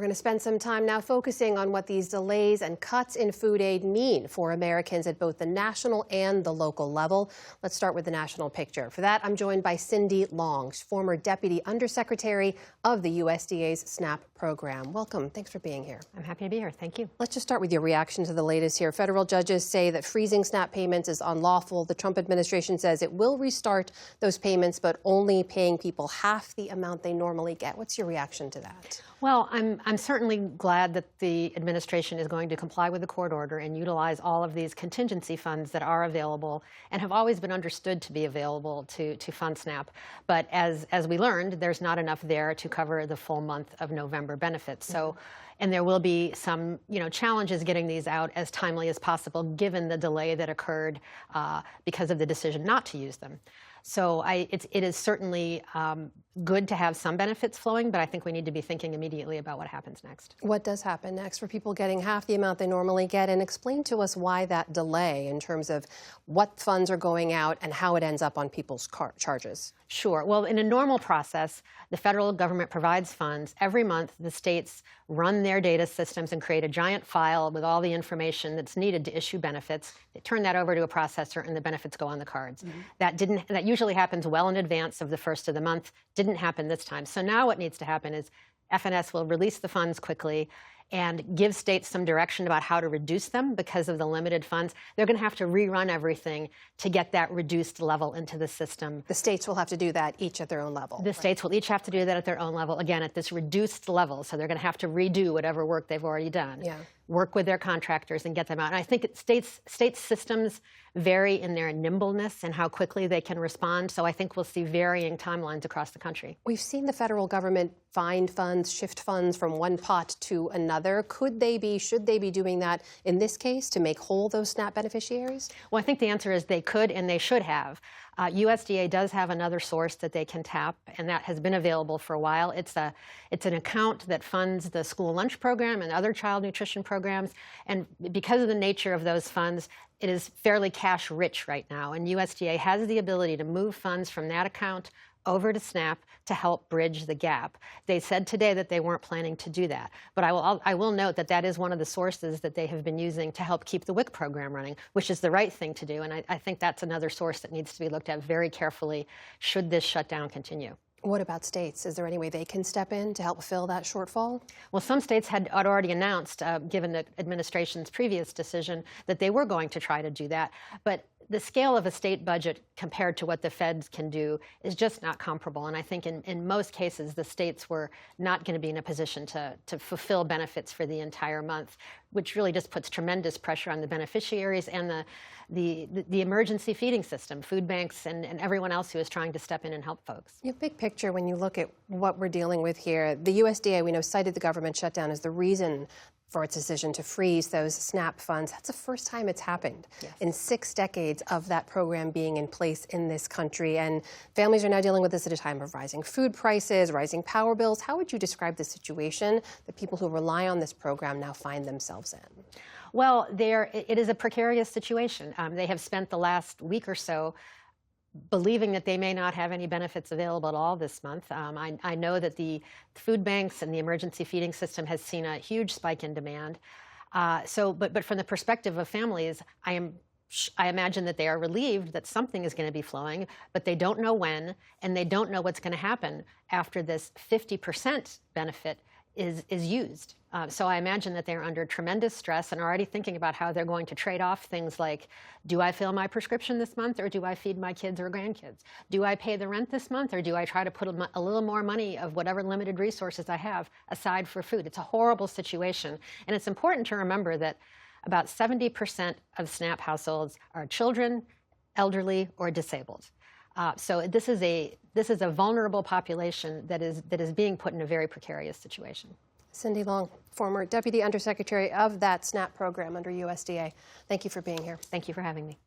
going to spend some time now focusing on what these delays and cuts in food aid mean for Americans at both the national and the local level. Let's start with the national picture. For that, I'm joined by Cindy Long, former Deputy Undersecretary of the USDA's SNAP program. Welcome. Thanks for being here. I'm happy to be here. Thank you. Let's just start with your reaction to the latest here. Federal judges say that freezing SNAP payments is unlawful. The Trump administration says it will restart those payments, but only paying people half the amount they normally get. What's your reaction to that? Well, I'm certainly glad that the administration is going to comply with the court order and utilize all of these contingency funds that are available and have always been understood to be available to fund SNAP. But as we learned, there's not enough there to cover the full month of November benefits. So, and there will be some, challenges getting these out as timely as possible, given the delay that occurred because of the decision not to use them. So it is certainly good to have some benefits flowing, but I think we need to be thinking immediately about what happens next. What does happen next for people getting half the amount they normally get? And explain to us why that delay in terms of what funds are going out and how it ends up on people's charges. Sure. Well, in a normal process, the federal government provides funds. Every month, the states run their data systems and create a giant file with all the information that's needed to issue benefits. They turn that over to a processor, and the benefits go on the cards. That usually happens well in advance of the first of the month. Didn't happen this time. So now what needs to happen is FNS will release the funds quickly and give states some direction about how to reduce them because of the limited funds. They're going to have to rerun everything to get that reduced level into the system. The states will have to do that each at their own level. The states will each have to do that at their own level, again, at this reduced level. So they're going to have to redo whatever work they've already done. Work with their contractors and get them out. And I think state systems vary in their nimbleness and how quickly they can respond. So I think we'll see varying timelines across the country. We've seen the federal government find funds, shift funds from one pot to another. Should they be doing that in this case to make whole those SNAP beneficiaries? Well, I think the answer is they could and they should have. USDA does have another source that they can tap, and that has been available for a while. It's an account that funds the school lunch program and other child nutrition programs. And because of the nature of those funds, it is fairly cash rich right now. And USDA has the ability to move funds from that account over to SNAP to help bridge the gap. They said today that they weren't planning to do that. But I will note that that is one of the sources that they have been using to help keep the WIC program running, which is the right thing to do. And I think that's another source that needs to be looked at very carefully should this shutdown continue. What about states? Is there any way they can step in to help fill that shortfall? Well, some states had already announced, given the administration's previous decision, that they were going to try to do that. But the scale of a state budget compared to what the feds can do is just not comparable. And I think in most cases, the states were not going to be in a position to fulfill benefits for the entire month, which really just puts tremendous pressure on the beneficiaries and the emergency feeding system, food banks, and everyone else who is trying to step in and help folks. Big picture, when you look at what we're dealing with here, the USDA, we know, cited the government shutdown as the reason for its decision to freeze those SNAP funds. That's the first time it's happened in 6 decades of that program being in place in this country. And families are now dealing with this at a time of rising food prices, rising power bills. How would you describe the situation that people who rely on this program now find themselves in? Well, it is a precarious situation. They have spent the last week or so believing that they may not have any benefits available at all this month. I know that the food banks and the emergency feeding system has seen a huge spike in demand. But from the perspective of families, I imagine that they are relieved that something is going to be flowing, but they don't know when, and they don't know what's going to happen after this 50% benefit is used. So I imagine that they're under tremendous stress and are already thinking about how they're going to trade off things like, do I fill my prescription this month, or do I feed my kids or grandkids? Do I pay the rent this month, or do I try to put a little more money of whatever limited resources I have aside for food? It's a horrible situation. And it's important to remember that about 70% of SNAP households are children, elderly, or disabled. So this is a vulnerable population that is being put in a very precarious situation. Cindy Long, former Deputy Undersecretary of that SNAP program under USDA. Thank you for being here. Thank you for having me.